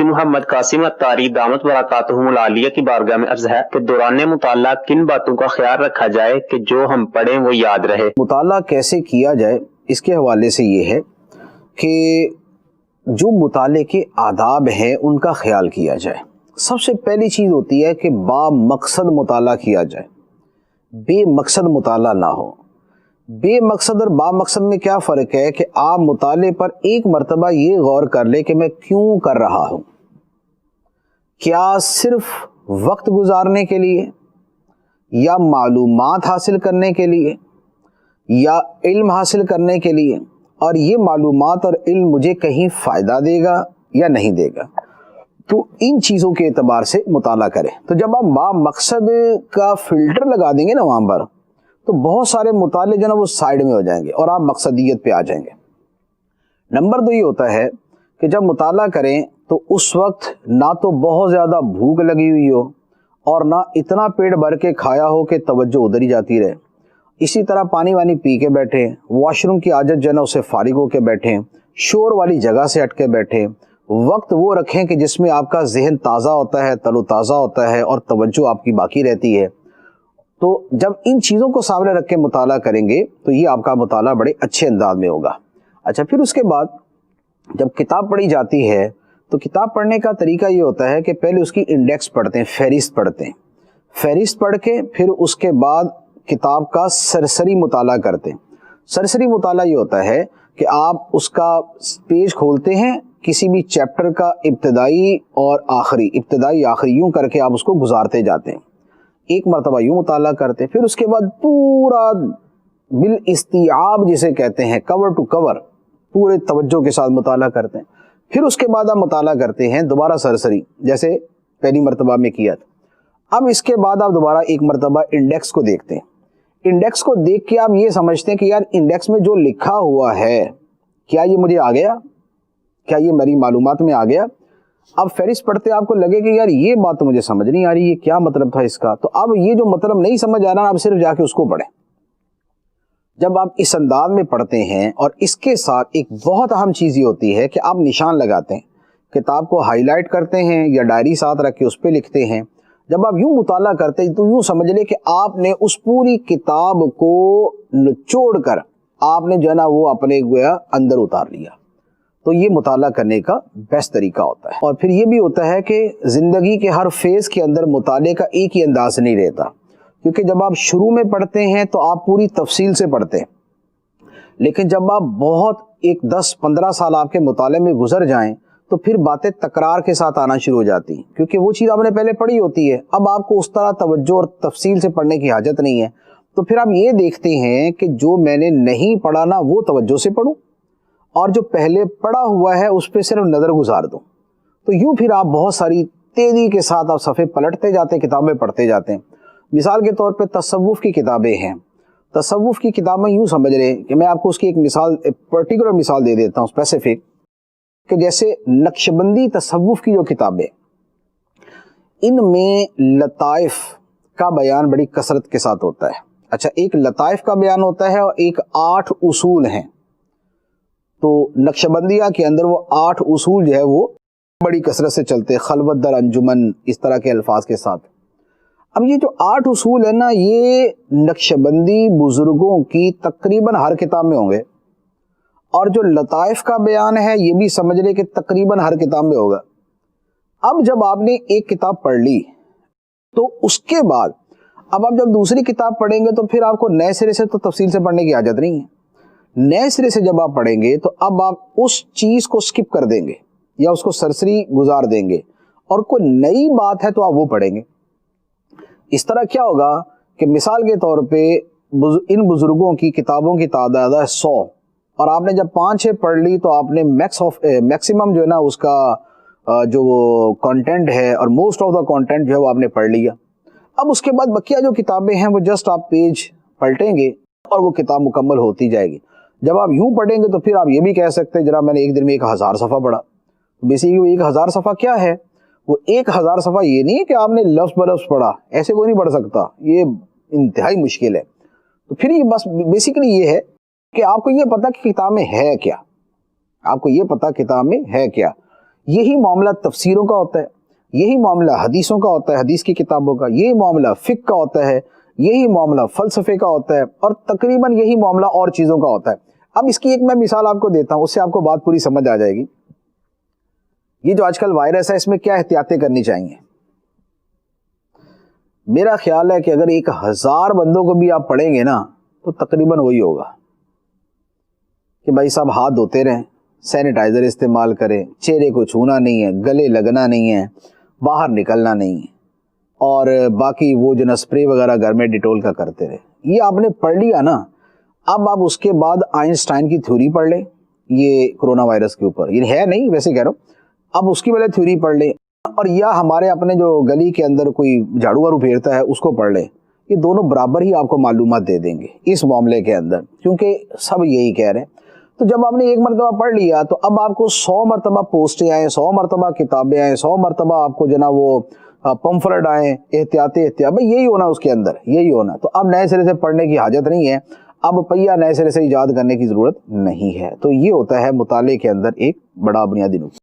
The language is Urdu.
مفتی محمد قاسم اتاری دامت برکاتہم العالیہ کی بارگاہ میں عرض ہے کہ دوران مطالعہ کن باتوں کا خیال رکھا جائے کہ جو ہم پڑھیں وہ یاد رہے؟ مطالعہ کیسے کیا جائے اس کے حوالے سے یہ ہے کہ جو مطالعے کے آداب ہیں ان کا خیال کیا جائے۔ سب سے پہلی چیز ہوتی ہے کہ با مقصد مطالعہ کیا جائے، بے مقصد مطالعہ نہ ہو۔ بے مقصد اور با مقصد میں کیا فرق ہے کہ آپ مطالعے پر ایک مرتبہ یہ غور کر لیں کہ میں کیوں کر رہا ہوں، کیا صرف وقت گزارنے کے لیے یا معلومات حاصل کرنے کے لیے یا علم حاصل کرنے کے لیے، اور یہ معلومات اور علم مجھے کہیں فائدہ دے گا یا نہیں دے گا۔ تو ان چیزوں کے اعتبار سے مطالعہ کریں۔ تو جب آپ با مقصد کا فلٹر لگا دیں گے نا وہاں پر، تو بہت سارے مطالعے جو نا وہ سائیڈ میں ہو جائیں گے اور آپ مقصدیت پہ آ جائیں گے۔ نمبر 2 یہ ہوتا ہے کہ جب مطالعہ کریں تو اس وقت نہ تو بہت زیادہ بھوک لگی ہوئی ہو اور نہ اتنا پیٹ بھر کے کھایا ہو کہ توجہ ادھر ہی جاتی رہے۔ اسی طرح پانی وانی پی کے بیٹھیں، واش روم کی عادت جو ہے نا اسے فارغ ہو کے بیٹھیں، شور والی جگہ سے ہٹ کے بیٹھیں، وقت وہ رکھیں کہ جس میں آپ کا ذہن تازہ ہوتا ہے، تر و تازہ ہوتا ہے اور توجہ آپ کی باقی رہتی ہے۔ تو جب ان چیزوں کو سامنے رکھ کے مطالعہ کریں گے تو یہ آپ کا مطالعہ بڑے اچھے انداز میں ہوگا۔ اچھا، پھر اس کے بعد جب کتاب پڑھی جاتی ہے تو کتاب پڑھنے کا طریقہ یہ ہوتا ہے کہ پہلے اس کی انڈیکس پڑھتے ہیں، فہرست پڑھتے ہیں، فہرست پڑھ کے پھر اس کے بعد کتاب کا سرسری مطالعہ کرتے ہیں۔ سرسری مطالعہ یہ ہوتا ہے کہ آپ اس کا پیج کھولتے ہیں، کسی بھی چیپٹر کا ابتدائی اور آخری، ابتدائی آخری یوں کر کے آپ اس کو گزارتے جاتے ہیں، ایک مرتبہ یوں مطالعہ کرتے ہیں، پھر اس کے بعد پورا بالاستیعاب جسے کہتے ہیں، کور ٹو کور، پورے توجہ کے ساتھ مطالعہ کرتے ہیں۔ پھر اس کے بعد آپ مطالعہ کرتے ہیں دوبارہ سرسری، جیسے پہلی مرتبہ میں کیا تھا۔ اب اس کے بعد آپ دوبارہ ایک مرتبہ انڈیکس کو دیکھتے ہیں۔ انڈیکس کو دیکھ کے آپ یہ سمجھتے ہیں کہ یار انڈیکس میں جو لکھا ہوا ہے کیا یہ مجھے آ گیا، کیا یہ میری معلومات میں آ گیا؟ اب فہرست پڑھتے آپ کو لگے کہ یار یہ بات تو مجھے سمجھ نہیں آ رہی، یہ کیا مطلب تھا اس کا؟ تو اب یہ جو مطلب نہیں سمجھ آ رہا، آپ صرف جا کے اس کو پڑھیں۔ جب آپ اس انداز میں پڑھتے ہیں، اور اس کے ساتھ ایک بہت اہم چیز یہ ہوتی ہے کہ آپ نشان لگاتے ہیں، کتاب کو ہائی لائٹ کرتے ہیں یا ڈائری ساتھ رکھ کے اس پہ لکھتے ہیں۔ جب آپ یوں مطالعہ کرتے ہیں تو یوں سمجھ لیں کہ آپ نے اس پوری کتاب کو نچوڑ کر آپ نے جو ہے نا وہ اپنے گویا اندر اتار لیا۔ تو یہ مطالعہ کرنے کا بیسٹ طریقہ ہوتا ہے۔ اور پھر یہ بھی ہوتا ہے کہ زندگی کے ہر فیز کے اندر مطالعے کا ایک ہی انداز نہیں رہتا، کیونکہ جب آپ شروع میں پڑھتے ہیں تو آپ پوری تفصیل سے پڑھتے ہیں، لیکن جب آپ بہت 10-15 سال آپ کے مطالعے میں گزر جائیں تو پھر باتیں تکرار کے ساتھ آنا شروع ہو جاتی ہیں، کیونکہ وہ چیز آپ نے پہلے پڑھی ہوتی ہے، اب آپ کو اس طرح توجہ اور تفصیل سے پڑھنے کی حاجت نہیں ہے۔ تو پھر آپ یہ دیکھتے ہیں کہ جو میں نے نہیں پڑھا نا وہ توجہ سے پڑھوں، اور جو پہلے پڑھا ہوا ہے اس پہ صرف نظر گزار دوں۔ تو یوں پھر آپ بہت ساری تیزی کے ساتھ آپ صفحے پلٹتے جاتے ہیں، کتابیں پڑھتے جاتے ہیں۔ مثال کے طور پہ تصوف کی کتابیں ہیں، تصوف کی کتابیں یوں سمجھ رہے ہیں کہ میں آپ کو اس کی ایک مثال، پرٹیکولر مثال دے دیتا ہوں اسپیسیفک، کہ جیسے نقشبندی تصوف کی جو کتابیں، ان میں لطائف کا بیان بڑی کثرت کے ساتھ ہوتا ہے۔ اچھا، ایک لطائف کا بیان ہوتا ہے اور ایک 8 اصول ہیں۔ تو نقشبندیہ کے اندر وہ 8 اصول جو ہے وہ بڑی کثرت سے چلتے، خلوت در انجمن، اس طرح کے الفاظ کے ساتھ۔ اب یہ جو 8 اصول ہیں نا، یہ نقشبندی بزرگوں کی تقریباً ہر کتاب میں ہوں گے، اور جو لطائف کا بیان ہے یہ بھی سمجھ لے کہ تقریباً ہر کتاب میں ہوگا۔ اب جب آپ نے ایک کتاب پڑھ لی تو اس کے بعد اب آپ جب دوسری کتاب پڑھیں گے تو پھر آپ کو نئے سرے سے تو تفصیل سے پڑھنے کی حاجت نہیں ہے۔ نئے سرے سے جب آپ پڑھیں گے تو اب آپ اس چیز کو سکپ کر دیں گے یا اس کو سرسری گزار دیں گے، اور کوئی نئی بات ہے تو آپ وہ پڑھیں گے۔ اس طرح کیا ہوگا کہ مثال کے طور پہ ان بزرگوں کی کتابوں کی تعداد ہے 100، اور آپ نے جب 5-6 پڑھ لی تو آپ نے میکسیمم جو ہے نا اس کا جو کانٹینٹ ہے اور موسٹ آف دا کانٹینٹ جو ہے وہ آپ نے پڑھ لیا۔ اب اس کے بعد بقیہ جو کتابیں ہیں وہ جسٹ آپ پیج پلٹیں گے اور وہ کتاب مکمل ہوتی جائے گی۔ جب آپ یوں پڑھیں گے تو پھر آپ یہ بھی کہہ سکتے ہیں جناب میں نے ایک دن میں 1000 صفحہ پڑھا۔ بیسیکلی 1000 صفحہ کیا ہے؟ وہ 1000 صفحہ یہ نہیں ہے کہ آپ نے لفظ بلفظ پڑھا، ایسے کوئی نہیں پڑھ سکتا، یہ انتہائی مشکل ہے۔ تو پھر یہ بس بیسیکلی یہ ہے کہ آپ کو یہ پتا کہ کتاب میں ہے کیا، آپ کو یہ پتا کتاب میں ہے کیا۔ یہی معاملہ تفسیروں کا ہوتا ہے، یہی معاملہ حدیثوں کا ہوتا ہے، حدیث کی کتابوں کا، یہی معاملہ فقہ کا ہوتا ہے، یہی معاملہ فلسفے کا ہوتا ہے، اور تقریباً یہی معاملہ اور چیزوں کا ہوتا ہے۔ اب اس کی ایک میں مثال آپ کو دیتا ہوں، اس سے آپ کو بات پوری سمجھ آ جائے گی۔ یہ جو آج کل وائرس ہے، اس میں کیا احتیاطیں کرنی چاہیے؟ میرا خیال ہے کہ اگر 1000 بندوں کو بھی آپ پڑھیں گے نا تو تقریباً وہی ہوگا کہ بھائی صاحب ہاتھ دھوتے رہیں، سینیٹائزر استعمال کریں، چہرے کو چھونا نہیں ہے، گلے لگنا نہیں ہے، باہر نکلنا نہیں ہے، اور باقی وہ جو نا اسپرے وغیرہ گھر میں ڈیٹول کا کرتے رہے۔ یہ آپ نے پڑھ لیا نا، اب آپ اس کے بعد آئنسٹائن کی تھیوری پڑھ لیں، یہ کرونا وائرس کے اوپر، یہ ہے نہیں ویسے کہہ رہا ہوں، اب اس کی پہلے تھیوری پڑھ لیں، اور یا ہمارے اپنے جو گلی کے اندر کوئی جھاڑو وارو پھیرتا ہے اس کو پڑھ لیں۔ یہ دونوں برابر ہی آپ کو معلومات دے دیں گے اس معاملے کے اندر، کیونکہ سب یہی کہہ رہے ہیں۔ تو جب آپ نے ایک مرتبہ پڑھ لیا تو اب آپ کو 100 مرتبہ پوسٹیں آئیں، 100 مرتبہ کتابیں آئیں، 100 مرتبہ آپ کو جو نا وہ پمفلٹ آئیں، احتیاط بھائی یہی ہونا اس کے اندر، یہی ہونا۔ تو اب نئے سرے سے پڑھنے کی حاجت نہیں ہے، اب پہیا نئے سرے سے ایجاد کرنے کی ضرورت نہیں ہے۔ تو یہ ہوتا ہے مطالعے کے اندر ایک بڑا بنیادی نقطہ۔